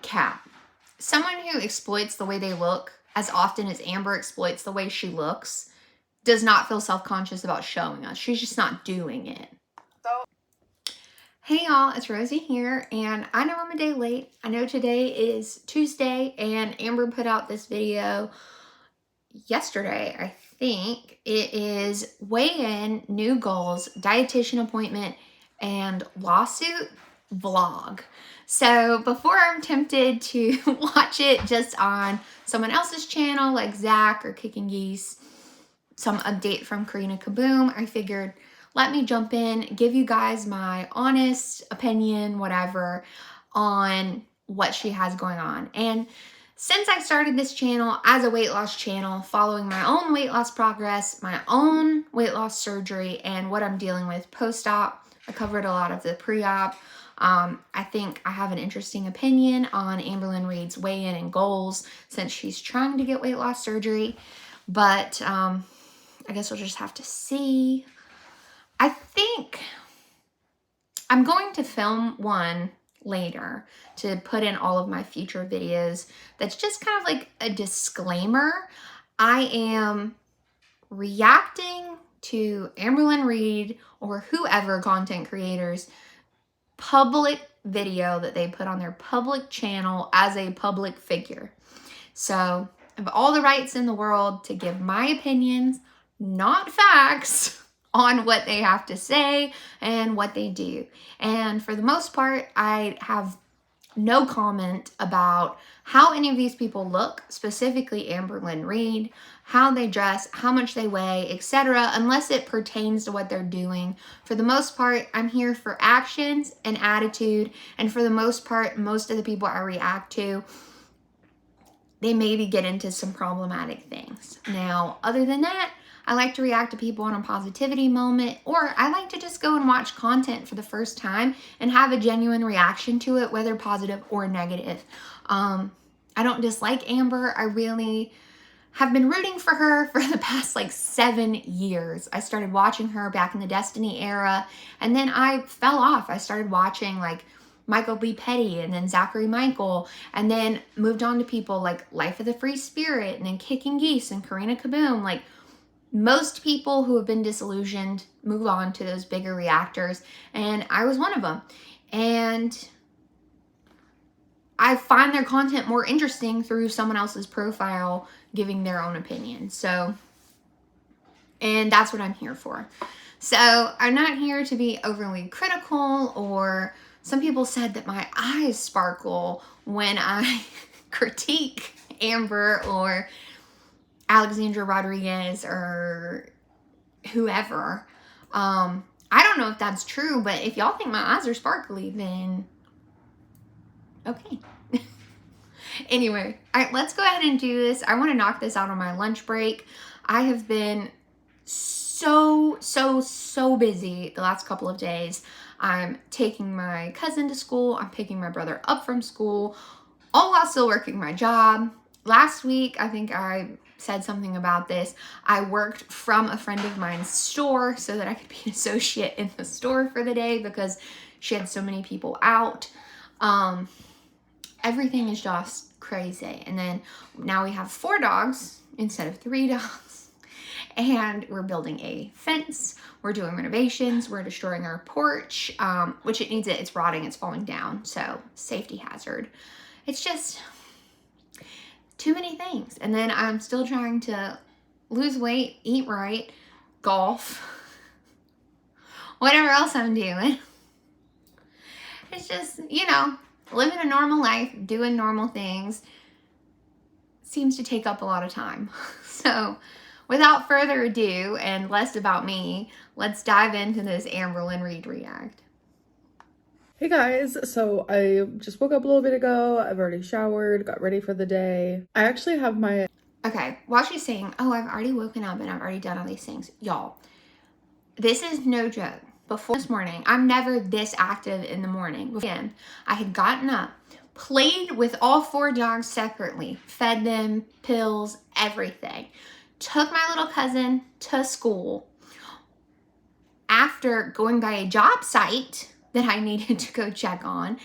Cap. Someone who exploits the way they look as often as Amber exploits the way she looks does not feel self-conscious about showing us. She's just not doing it. Hey y'all, it's Rosie here, and I know I'm a day late. I know today is Tuesday, and Amber put out this video yesterday, I think. It is weigh-in, new goals, dietitian appointment, and lawsuit vlog. So before I'm tempted to watch it just on someone else's channel like Zach or Kicking Geese, some update from Karina Kaboom, I figured let me jump in, give you guys my honest opinion, whatever, on what she has going on. And since I started this channel as a weight loss channel, following my own weight loss progress, my own weight loss surgery, and what I'm dealing with post-op, I covered a lot of the pre-op. I think I have an interesting opinion on Amberlynn Reid's weigh-in and goals since she's trying to get weight loss surgery. But I guess we'll just have to see. I think I'm going to film one later to put in all of my future videos. That's just kind of like a disclaimer. I am reacting to Amberlynn Reid or whoever content creators public video that they put on their public channel as a public figure. So I have all the rights in the world to give my opinions, not facts, on what they have to say and what they do. And for the most part, I have no comment about how any of these people look, specifically Amberlynn Reid, how they dress, how much they weigh, etc., unless it pertains to what they're doing. For the most part, I'm here for actions and attitude, and for the most part, most of the people I react to, they maybe get into some problematic things. Now, other than that, I like to react to people on a positivity moment, or I like to just go and watch content for the first time and have a genuine reaction to it, whether positive or negative. I don't dislike Amber. I really have been rooting for her for the past like 7 years. I started watching her back in the Destiny era, and then I fell off. I started watching like Michael B. Petty and then Zachary Michael, and then moved on to people like Life of the Free Spirit and then Kicking Geese and Karina Kaboom. Like, most people who have been disillusioned move on to those bigger reactors, and I was one of them. And I find their content more interesting through someone else's profile giving their own opinion. So, and that's what I'm here for. So I'm not here to be overly critical, or some people said that my eyes sparkle when I critique Amber or Alexandra Rodriguez or whoever. I don't know if that's true, but if y'all think my eyes are sparkly, then okay. Anyway, all right, let's go ahead and do this. I want to knock this out on my lunch break. I have been so busy the last couple of days. I'm taking my cousin to school. I'm picking my brother up from school, all while still working my job. Last week, I think I said something about this. I worked from a friend of mine's store so that I could be an associate in the store for the day because she had so many people out. Everything is just crazy. And then now we have 4 dogs instead of 3 dogs. And we're building a fence. We're doing renovations. We're destroying our porch, which it needs. It's rotting. It's falling down. So safety hazard. It's just too many things. And then I'm still trying to lose weight, eat right, golf, whatever else I'm doing. It's just, you know, living a normal life, doing normal things seems to take up a lot of time. So without further ado and less about me, let's dive into this Amberlynn Reid react. Hey guys, so I just woke up a little bit ago. I've already showered, got ready for the day. I actually have my... Okay, while she's saying, oh, I've already woken up and I've already done all these things. Y'all, this is no joke. Before this morning, I'm never this active in the morning. Again, I had gotten up, played with all 4 dogs separately, fed them, pills, everything. Took my little cousin to school. After going by a job site that I needed to go check on,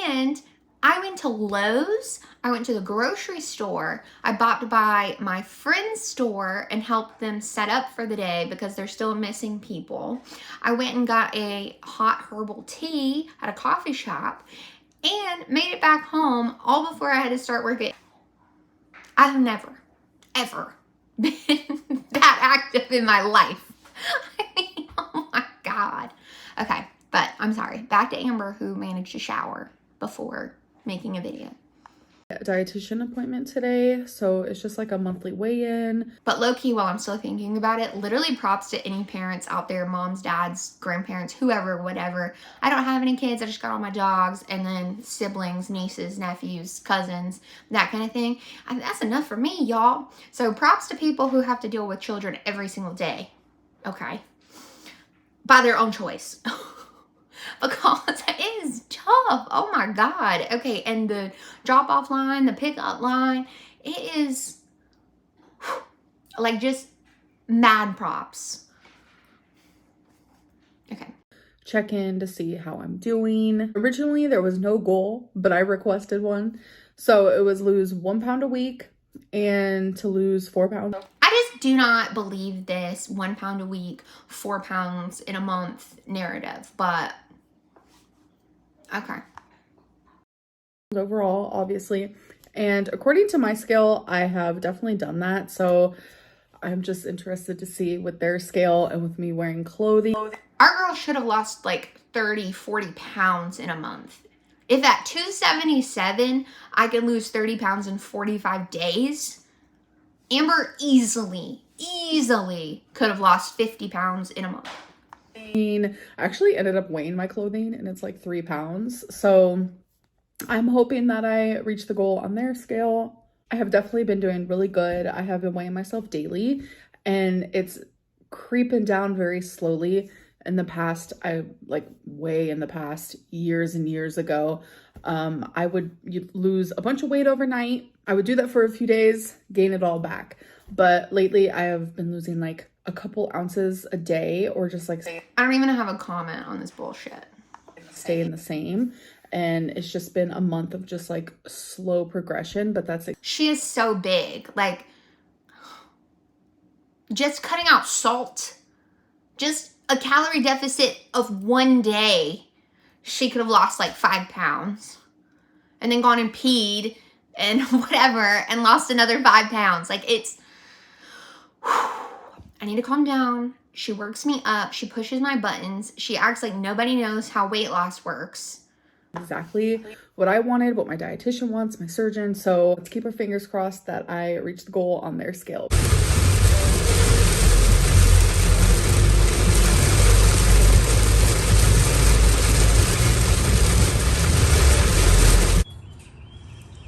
and I went to Lowe's, I went to the grocery store, I bought by my friend's store and helped them set up for the day because they're still missing people. I went and got a hot herbal tea at a coffee shop and made it back home all before I had to start working. I've never, ever been that active in my life. I mean, oh my God. Okay, but I'm sorry. Back to Amber, who managed to shower before making a video. Dietitian appointment today, so it's just like a monthly weigh-in. But low-key, while I'm still thinking about it, literally props to any parents out there, moms, dads, grandparents, whoever, whatever. I don't have any kids, I just got all my dogs, and then siblings, nieces, nephews, cousins, that kind of thing. And that's enough for me, y'all. So props to people who have to deal with children every single day, okay? By their own choice. Because it is tough. Oh my God. Okay, and the drop-off line, the pickup line, it is like just mad props. Okay. Check in to see how I'm doing. Originally, there was no goal, but I requested one. So it was lose 1 pound a week and to lose 4 pounds. I just do not believe this 1 pound a week, 4 pounds in a month narrative, but okay. Overall, obviously. And according to my scale, I have definitely done that. So I'm just interested to see with their scale and with me wearing clothing. Our girl should have lost like 30, 40 pounds in a month. If at 277, I could lose 30 pounds in 45 days, Amber easily could have lost 50 pounds in a month. I actually ended up weighing my clothing and it's like 3 pounds. So I'm hoping that I reach the goal on their scale. I have definitely been doing really good. I have been weighing myself daily and it's creeping down very slowly. In the past, way in the past, years and years ago, I would lose a bunch of weight overnight. I would do that for a few days, gain it all back. But lately I have been losing like a couple ounces a day, or just like I don't even have a comment on this bullshit. Staying the same. And it's just been a month of just like slow progression, but that's like, she is so big. Like, just cutting out salt, just a calorie deficit of 1 day, she could have lost like 5 pounds and then gone and peed and whatever and lost another 5 pounds. Like, it's, I need to calm down. She works me up. She pushes my buttons. She acts like nobody knows how weight loss works. Exactly what I wanted, what my dietitian wants, my surgeon. So let's keep our fingers crossed that I reach the goal on their scale.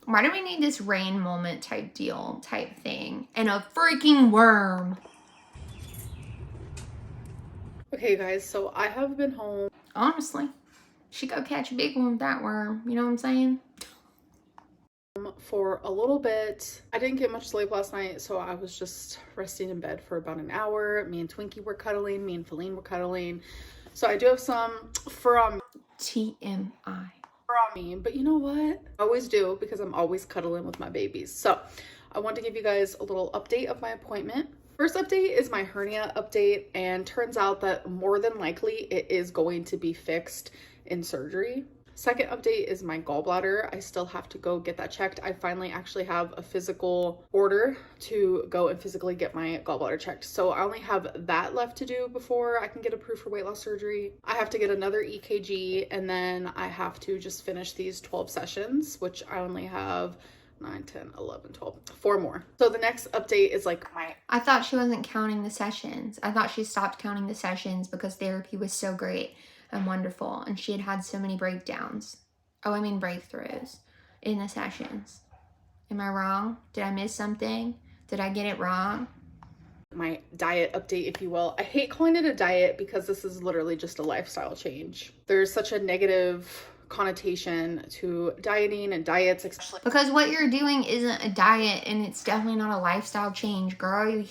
Why do we need this rain moment type deal type thing? And a freaking worm. Okay guys, so I have been home. Honestly, she go catch a big one with that worm. You know what I'm saying? For a little bit. I didn't get much sleep last night, so I was just resting in bed for about an hour. Me and Twinkie were cuddling. Me and Feline were cuddling. So I do have some from TMI. Me, but you know what? I always do, because I'm always cuddling with my babies. So I want to give you guys a little update of my appointment. First update is my hernia update, and turns out that more than likely it is going to be fixed in surgery. Second update is my gallbladder. I still have to go get that checked. I finally actually have a physical order to go and physically get my gallbladder checked. So I only have that left to do before I can get approved for weight loss surgery. I have to get another EKG, and then I have to just finish these 12 sessions, which I only have 9, 10, 11, 12, 4 more. So the next update is like I thought she wasn't counting the sessions. I thought she stopped counting the sessions because therapy was so great and wonderful, and she had had so many breakdowns. Oh, I mean breakthroughs in the sessions. Am I wrong? Did I miss something? Did I get it wrong? My diet update, if you will. I hate calling it a diet because this is literally just a lifestyle change. There's such a negative connotation to dieting and diets, especially because what you're doing isn't a diet, and it's definitely not a lifestyle change, girl.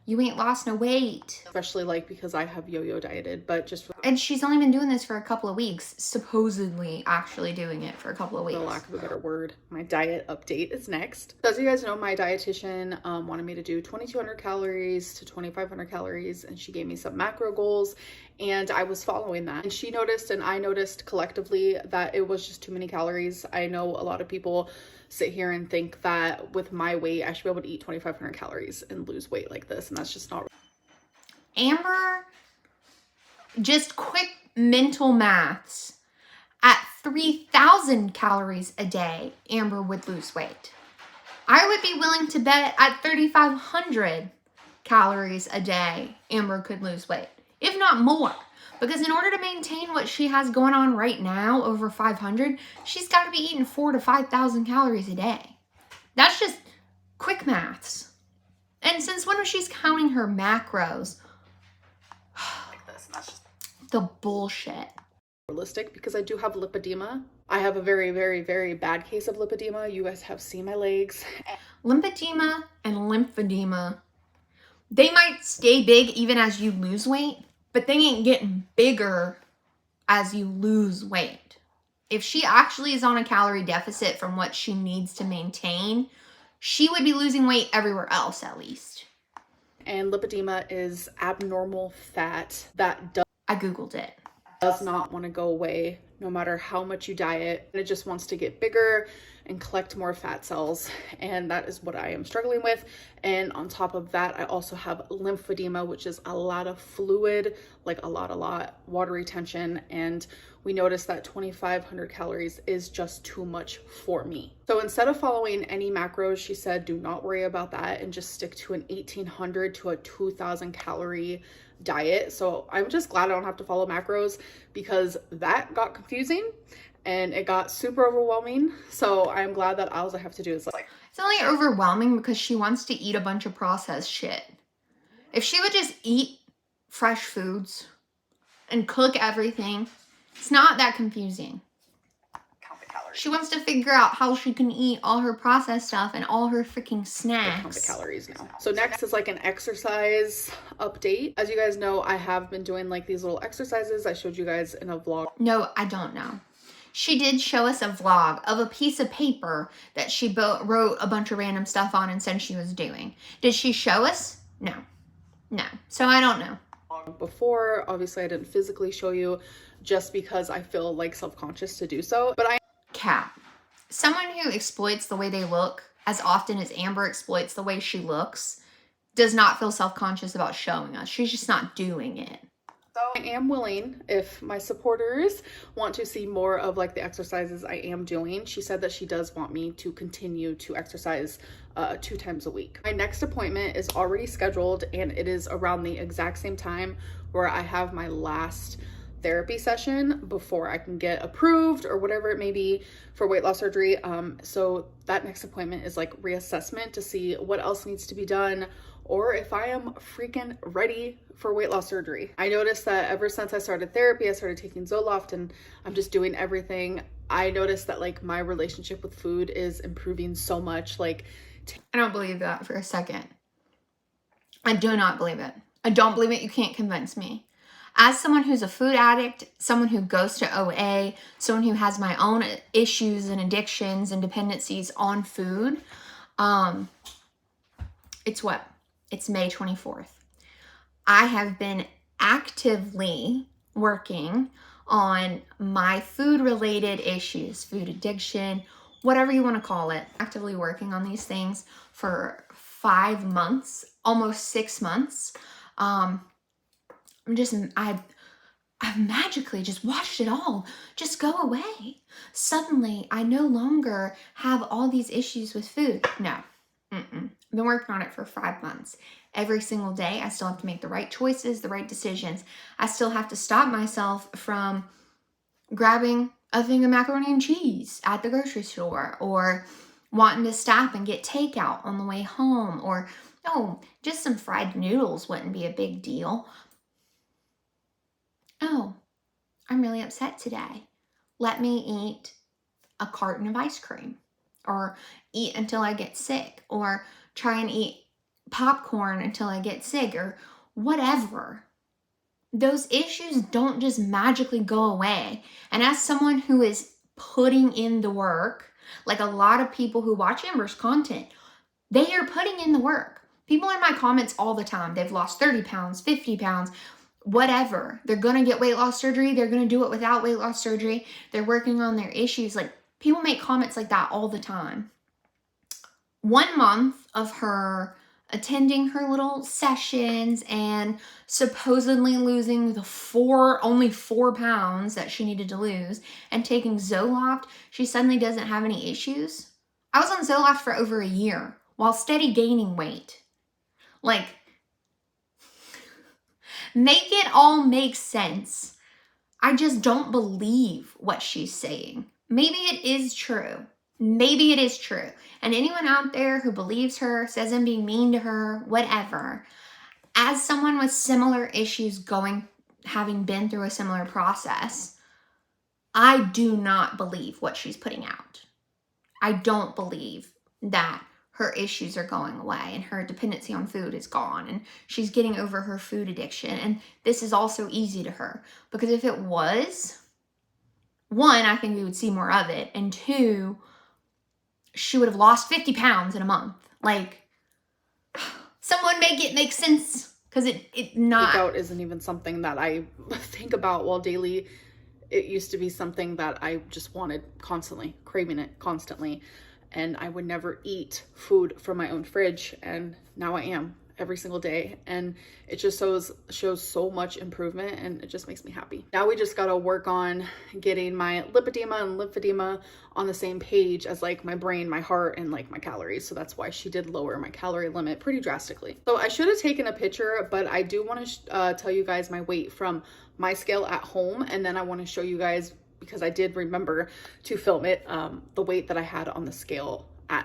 You ain't lost no weight. Especially like because I have yo-yo dieted, but just And she's only been doing this for a couple of weeks, supposedly actually doing it for a couple of weeks. For lack of a better word, my diet update is next. So as you guys know, my dietitian wanted me to do 2,200 calories to 2,500 calories, and she gave me some macro goals, and I was following that. And she noticed, and I noticed collectively, that it was just too many calories. I know a lot of people sit here and think that with my weight, I should be able to eat 2,500 calories and lose weight like this, and that's just not. Amber, just quick mental maths. At 3,000 calories a day, Amber would lose weight. I would be willing to bet at 3,500 calories a day, Amber could lose weight, if not more. Because in order to maintain what she has going on right now, over 500, she's got to be eating 4,000 to 5,000 calories a day. That's just quick maths. And since when was she counting her macros? Like this, and that's just the bullshit. Realistic, because I do have lipedema. I have a very, very, very bad case of lipedema. You guys have seen my legs. Lymphedema and lymphedema, they might stay big even as you lose weight, but they ain't getting bigger as you lose weight. If she actually is on a calorie deficit from what she needs to maintain, she would be losing weight everywhere else at least. And lipedema is abnormal fat that I Googled it. Does not want to go away no matter how much you diet. It just wants to get bigger and collect more fat cells, and that is what I am struggling with. And on top of that, I also have lymphedema, which is a lot of fluid, like a lot water retention, and we noticed that 2,500 calories is just too much for me. So instead of following any macros, she said do not worry about that and just stick to an 1,800 to a 2,000 calorie diet. So I'm just glad I don't have to follow macros, because that got confusing and it got super overwhelming. So I'm glad that all I have to do is like, it's only overwhelming because she wants to eat a bunch of processed shit. If she would just eat fresh foods and cook everything, it's not that confusing. count the calories. She wants to figure out how she can eat all her processed stuff and all her freaking snacks. Count the calories now. So next is like an exercise update. As you guys know, I have been doing like these little exercises I showed you guys in a vlog. No, I don't know. She did show us a vlog of a piece of paper that she wrote a bunch of random stuff on and said she was doing. Did she show us? No. No. So I don't know. Before, obviously I didn't physically show you just because I feel like self-conscious to do so, but Cat. Someone who exploits the way they look as often as Amber exploits the way she looks does not feel self-conscious about showing us. She's just not doing it. So I am willing, if my supporters want to see more of like the exercises I am doing. She said that she does want me to continue to exercise 2 times a week. My next appointment is already scheduled, and it is around the exact same time where I have my last therapy session before I can get approved or whatever it may be for weight loss surgery. So that next appointment is like reassessment to see what else needs to be done, or if I am freaking ready for weight loss surgery. I noticed that ever since I started therapy, I started taking Zoloft and I'm just doing everything. I noticed that like my relationship with food is improving so much. Like, I don't believe that for a second. I do not believe it. I don't believe it. You can't convince me. As someone who's a food addict, someone who goes to OA, someone who has my own issues and addictions and dependencies on food, it's what? It's May 24th. I have been actively working on my food-related issues, food addiction, whatever you want to call it. Actively working on these things for 5 months, almost 6 months. I've magically just watched it all just go away. Suddenly, I no longer have all these issues with food. No. I've been working on it for 5 months. Every single day, I still have to make the right choices, the right decisions. I still have to stop myself from grabbing a thing of macaroni and cheese at the grocery store, or wanting to stop and get takeout on the way home, or, oh, just some fried noodles wouldn't be a big deal. Oh, I'm really upset today. Let me eat a carton of ice cream, or eat until I get sick, or try and eat popcorn until I get sick, or whatever. those issues don't just magically go away. And as someone who is putting in the work, like a lot of people who watch Amber's content, they are putting in the work. People in my comments all the time, they've lost 30 pounds, 50 pounds, whatever. They're going to get weight loss surgery. They're going to do it without weight loss surgery. They're working on their issues. Like, people make comments like that all the time. 1 month of her attending her little sessions and supposedly losing the only 4 pounds that she needed to lose and taking Zoloft, she suddenly doesn't have any issues. I was on Zoloft for over a year while steady gaining weight. Like, make it all make sense. I just don't believe what she's saying. Maybe it is true. Maybe it is true. And anyone out there who believes her, says I'm being mean to her, whatever, as someone with similar issues having been through a similar process, I do not believe what she's putting out. I don't believe that her issues are going away and her dependency on food is gone and she's getting over her food addiction. And this is also easy to her, because if it was, 1, I think we would see more of it. And 2, she would have lost 50 pounds in a month. Like, someone make it make sense, because it not. Takeout isn't even something that I think about while daily. It used to be something that I just wanted constantly, craving it constantly. And I would never eat food from my own fridge. And now I am every single day. And it just shows so much improvement, and it just makes me happy. Now we just gotta work on getting my lipedema and lymphedema on the same page as like my brain, my heart, and like my calories. So that's why she did lower my calorie limit pretty drastically. So I should have taken a picture, but I do want to tell you guys my weight from my scale at home. And then I want to show you guys, because I did remember to film it, the weight that I had on the scale at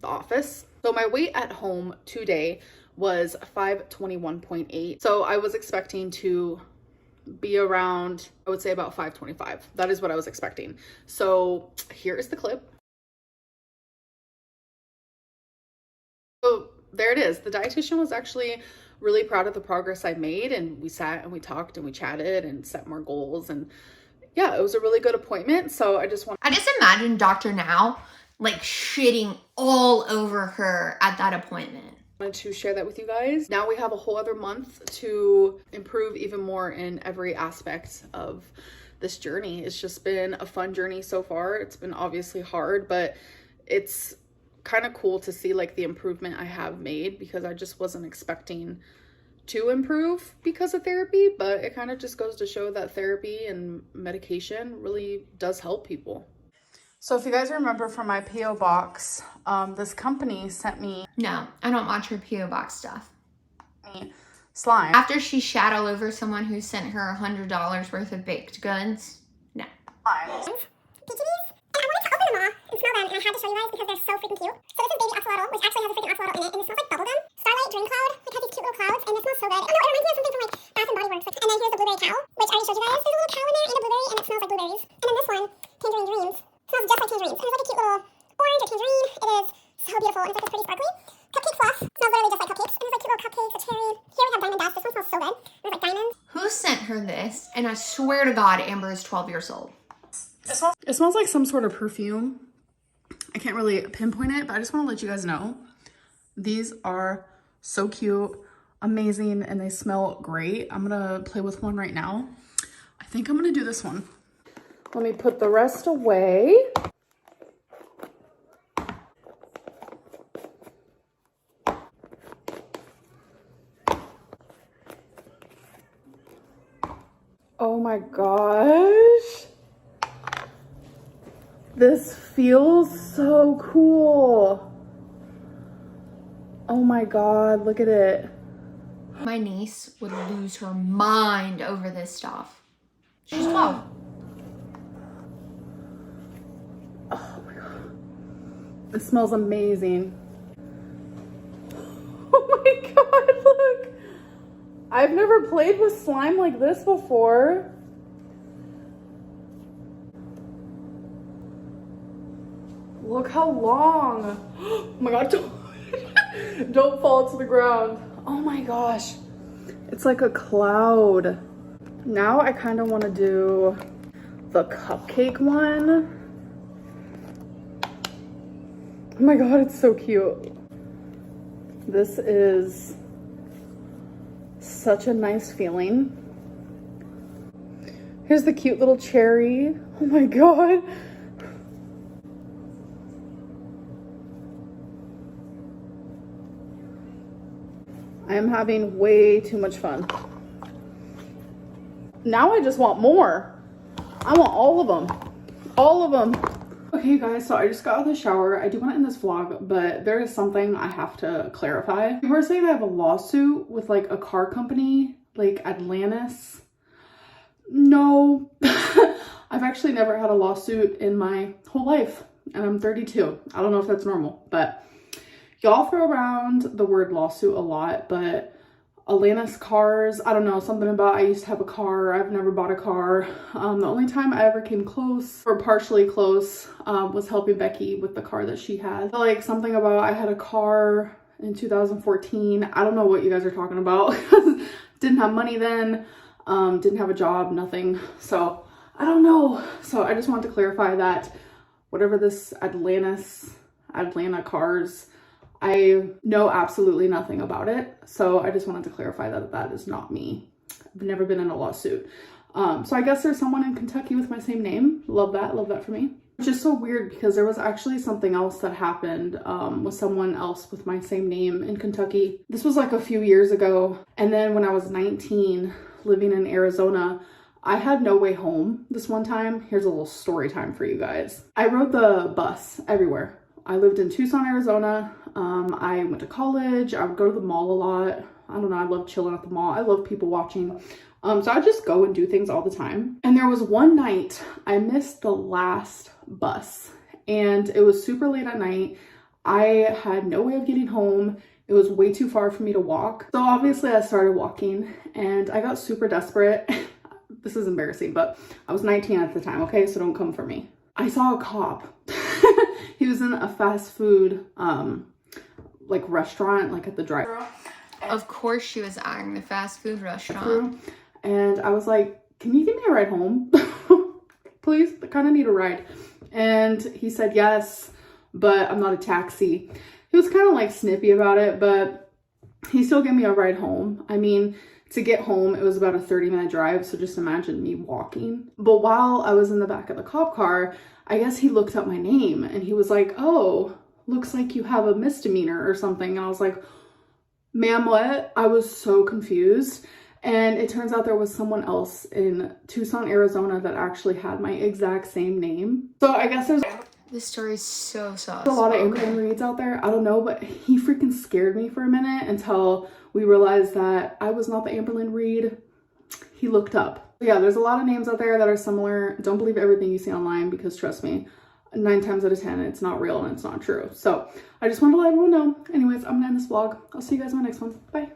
the office. So my weight at home today was 521.8. So I was expecting to be around, I would say about 525. That is what I was expecting. So here is the clip. So there it is. The dietitian was actually really proud of the progress I made, and we sat and we talked and we chatted and set more goals, and yeah, it was a really good appointment. So I just imagine Dr. Now like shitting all over her at that appointment. Wanted to share that with you guys. Now we have a whole other month to improve even more in every aspect of this journey. It's just been a fun journey so far. It's been obviously hard, but it's kind of cool to see like the improvement I have made, because I just wasn't expecting to improve because of therapy. But it kind of just goes to show that therapy and medication really does help people. So if you guys remember from my P.O. box, this company sent me... No, I don't watch her P.O. box stuff. Slime. After she shat all over someone who sent her $100 worth of baked goods. No. Slime. And I wanted to open them all and smell them, and I had to show you guys because they're so freaking cute. So this is baby axolotl, which actually has a freaking axolotl in it, and it smells like bubblegum. Starlight Dream Cloud, which has these cute little clouds, and it smells so good. Oh no, it reminds me of something from like Bath and Body Works. And then here's the blueberry cow, which I already showed you guys. There's a little cow in there and a blueberry, and it smells like blueberries. And then this one, Tangerine Dreams, smells just like tangerines. And it's like a cute little orange or tangerine. It is so beautiful, and it's like this pretty sparkly. Cupcake Fluff smells literally just like cupcakes, and it's like cute little cupcakes, a cherry. Here we have Diamond Dust. This one smells so good. And it's like diamonds. Who sent her this? And I swear to God, Amber is 12 years old. It smells like some sort of perfume. I can't really pinpoint it, but I just want to let you guys know. These are so cute, amazing, and they smell great. I'm gonna play with one right now. I think I'm gonna do this one. Let me put the rest away. Oh my gosh. This feels so cool. Oh my God, look at it. My niece would lose her mind over this stuff. She's 12. Oh my God. It smells amazing. Oh my God, look. I've never played with slime like this before. Look how long. Oh my God, don't fall to the ground. Oh my gosh. It's like a cloud. Now I kind of want to do the cupcake one. Oh my god, it's so cute. This is such a nice feeling. Here's the cute little cherry. Oh my god. I am having way too much fun. Now I just want more. I want all of them. All of them. Okay guys, so I just got out of the shower. I do want to end this vlog, but there is something I have to clarify. People are saying I have a lawsuit with like a car company, like Atlantis. No, I've actually never had a lawsuit in my whole life, and I'm 32. I don't know if that's normal, but y'all throw around the word lawsuit a lot, but Atlantis cars, I don't know, something about I used to have a car. I've never bought a car. The only time I ever came close, or partially close, was helping Becky with the car that she had. So, like something about I had a car in 2014. I don't know what you guys are talking about. Didn't have money then, didn't have a job, nothing. So I don't know. So I just wanted to clarify that whatever this Atlanta cars, I know absolutely nothing about it. So I just wanted to clarify that that is not me. I've never been in a lawsuit. So I guess there's someone in Kentucky with my same name. Love that for me. Which is so weird because there was actually something else that happened with someone else with my same name in Kentucky. This was like a few years ago. And then when I was 19, living in Arizona, I had no way home this one time. Here's a little story time for you guys. I rode the bus everywhere. I lived in Tucson, Arizona. I went to college. I would go to the mall a lot. I don't know. I love chilling at the mall. I love people watching. So I just go and do things all the time. And there was one night I missed the last bus and it was super late at night. I had no way of getting home. It was way too far for me to walk. So obviously I started walking and I got super desperate. This is embarrassing, but I was 19 at the time. Okay, so don't come for me. I saw a cop. He was in a fast food like restaurant, like at the drive-thru. Of course she was eyeing the fast food restaurant. And I was like, can you give me a ride home? Please, I kind of need a ride. And he said yes, but I'm not a taxi. He was kind of like snippy about it, but he still gave me a ride home. I mean, to get home, it was about a 30-minute drive, so just imagine me walking. But while I was in the back of the cop car, I guess he looked up my name and he was like, oh, looks like you have a misdemeanor or something. And I was like, ma'am, what? I was so confused. And it turns out there was someone else in Tucson, Arizona that actually had my exact same name. So I guess there's This story is so a lot of Amberlynn Reids out there. I don't know, but he freaking scared me for a minute until we realized that I was not the Amberlynn Reid he looked up. Yeah, there's a lot of names out there that are similar. Don't believe everything you see online because trust me, 9 times out of 10, it's not real and it's not true. So I just wanted to let everyone know. Anyways, I'm gonna end this vlog. I'll see you guys in my next one. Bye.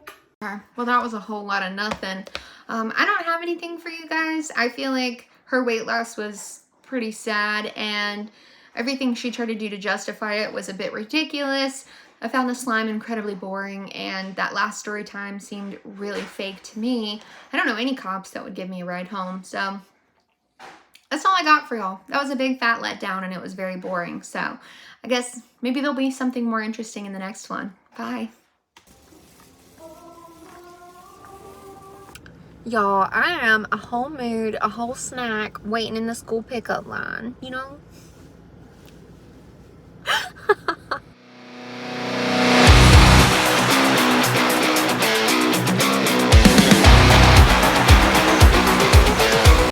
Well, that was a whole lot of nothing. I don't have anything for you guys. I feel like her weight loss was pretty sad and everything she tried to do to justify it was a bit ridiculous. I found the slime incredibly boring and that last story time seemed really fake to me. I don't know any cops that would give me a ride home, so that's all I got for y'all. That was a big fat letdown and it was very boring. So I guess maybe there'll be something more interesting in the next one. Bye. Y'all, I am a whole mood, a whole snack waiting in the school pickup line, you know?